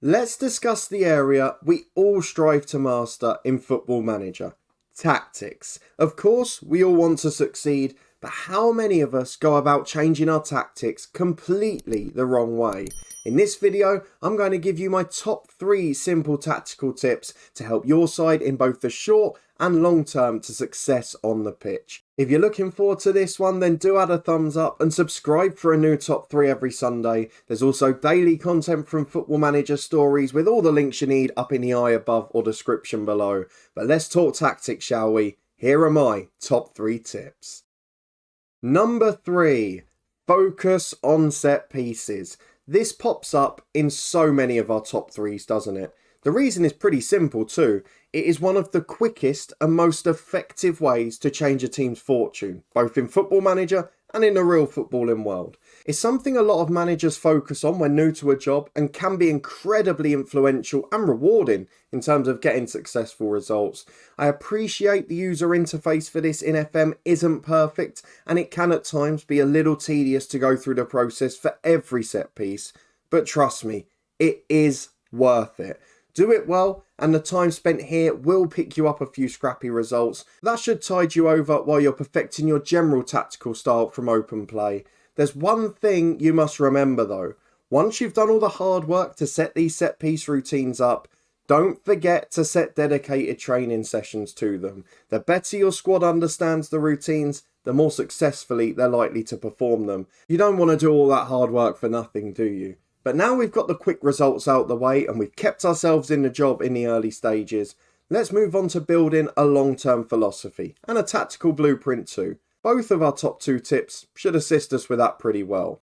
Let's discuss the area we all strive to master in Football Manager: tactics. Of course, we all want to succeed, but how many of us go about changing our tactics completely the wrong way? In this video, I'm going to give you my top 3 simple tactical tips to help your side in both the short and long term to success on the pitch. If you're looking forward to this one, then do add a thumbs up and subscribe for a new top 3 every Sunday. There's also daily content from Football Manager stories with all the links you need up in the eye above or description below. But let's talk tactics, shall we? Here are my top 3 tips. Number 3, focus on set pieces. This pops up in so many of our top 3s, doesn't it? The reason is pretty simple too. It is one of the quickest and most effective ways to change a team's fortune, both in Football Manager and in the real footballing world. It's something a lot of managers focus on when new to a job and can be incredibly influential and rewarding in terms of getting successful results. I appreciate the user interface for this in FM isn't perfect, and it can at times be a little tedious to go through the process for every set piece, but trust me, it is worth it. Do it well, and the time spent here will pick you up a few scrappy results. That should tide you over while you're perfecting your general tactical style from open play. There's one thing you must remember though. Once you've done all the hard work to set these set piece routines up, don't forget to set dedicated training sessions to them. The better your squad understands the routines, the more successfully they're likely to perform them. You don't want to do all that hard work for nothing, do you? But now we've got the quick results out the way and we've kept ourselves in the job in the early stages, let's move on to building a long-term philosophy and a tactical blueprint too. Both of our top 2 tips should assist us with that pretty well.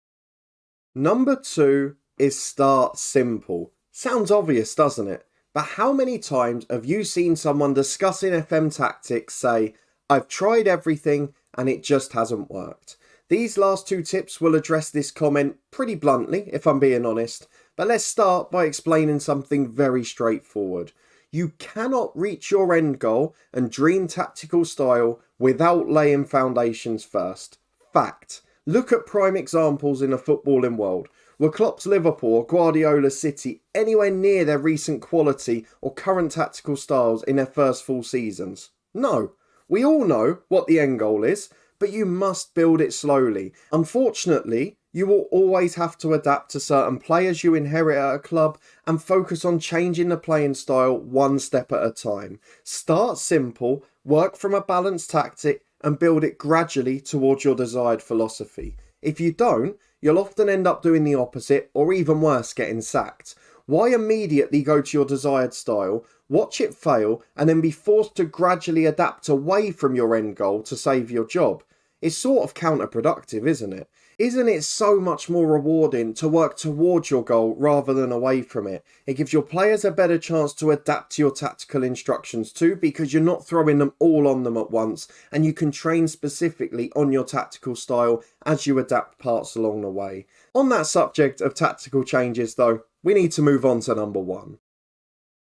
Number 2 is start simple. Sounds obvious, doesn't it? But how many times have you seen someone discussing FM tactics say, "I've tried everything and it just hasn't worked"? These last 2 tips will address this comment pretty bluntly, if I'm being honest, but let's start by explaining something very straightforward. You cannot reach your end goal and dream tactical style without laying foundations first. Fact. Look at prime examples in the footballing world. Were Klopp's Liverpool or Guardiola's City anywhere near their recent quality or current tactical styles in their first full seasons? No. We all know what the end goal is, but you must build it slowly. Unfortunately, you will always have to adapt to certain players you inherit at a club and focus on changing the playing style one step at a time. Start simple, work from a balanced tactic and build it gradually towards your desired philosophy. If you don't, you'll often end up doing the opposite or even worse, getting sacked. Why immediately go to your desired style, watch it fail, and then be forced to gradually adapt away from your end goal to save your job? It's sort of counterproductive, isn't it? Isn't it so much more rewarding to work towards your goal rather than away from it? It gives your players a better chance to adapt to your tactical instructions too, because you're not throwing them all on them at once, and you can train specifically on your tactical style as you adapt parts along the way. On that subject of tactical changes though, we need to move on to number 1.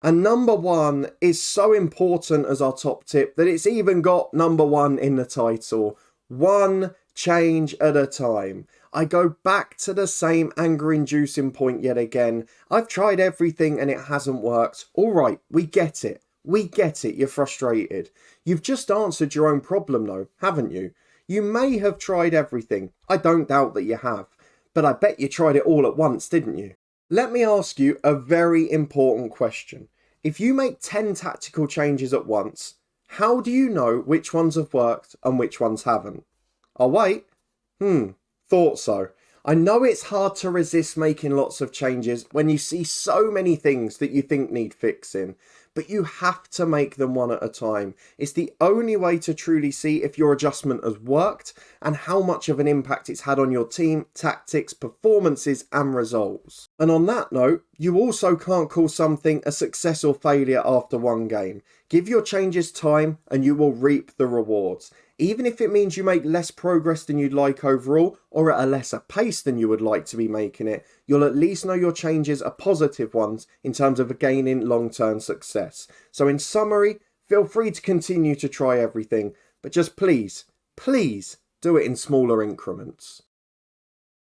And number 1 is so important as our top tip that it's even got number 1 in the title. One change at a time. I go back to the same anger-inducing point yet again. I've tried everything and it hasn't worked. Alright, we get it. We get it, you're frustrated. You've just answered your own problem though, haven't you? You may have tried everything. I don't doubt that you have. But I bet you tried it all at once, didn't you? Let me ask you a very important question. If you make 10 tactical changes at once, how do you know which ones have worked and which ones haven't? I'll wait. Thought so. I know it's hard to resist making lots of changes when you see so many things that you think need fixing, but you have to make them one at a time. It's the only way to truly see if your adjustment has worked and how much of an impact it's had on your team, tactics, performances and results. And on that note, you also can't call something a success or failure after one game. Give your changes time and you will reap the rewards. Even if it means you make less progress than you'd like overall, or at a lesser pace than you would like to be making it, you'll at least know your changes are positive ones in terms of gaining long-term success. So in summary, feel free to continue to try everything, but just please do it in smaller increments.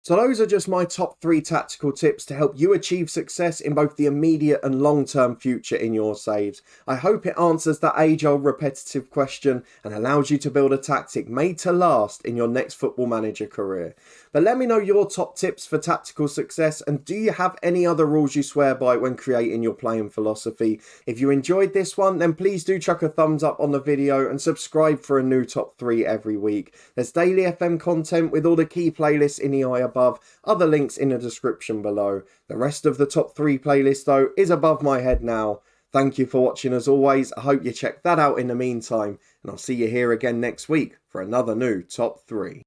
So those are just my top 3 tactical tips to help you achieve success in both the immediate and long-term future in your saves. I hope it answers that age-old repetitive question and allows you to build a tactic made to last in your next Football Manager career. But let me know your top tips for tactical success, and do you have any other rules you swear by when creating your playing philosophy? If you enjoyed this one, then please do chuck a thumbs up on the video and subscribe for a new top 3 every week. There's daily FM content with all the key playlists in the eye above, other links in the description below. The rest of the top 3 playlist though is above my head now. Thank you for watching as always. I hope you check that out in the meantime, and I'll see you here again next week for another new top 3.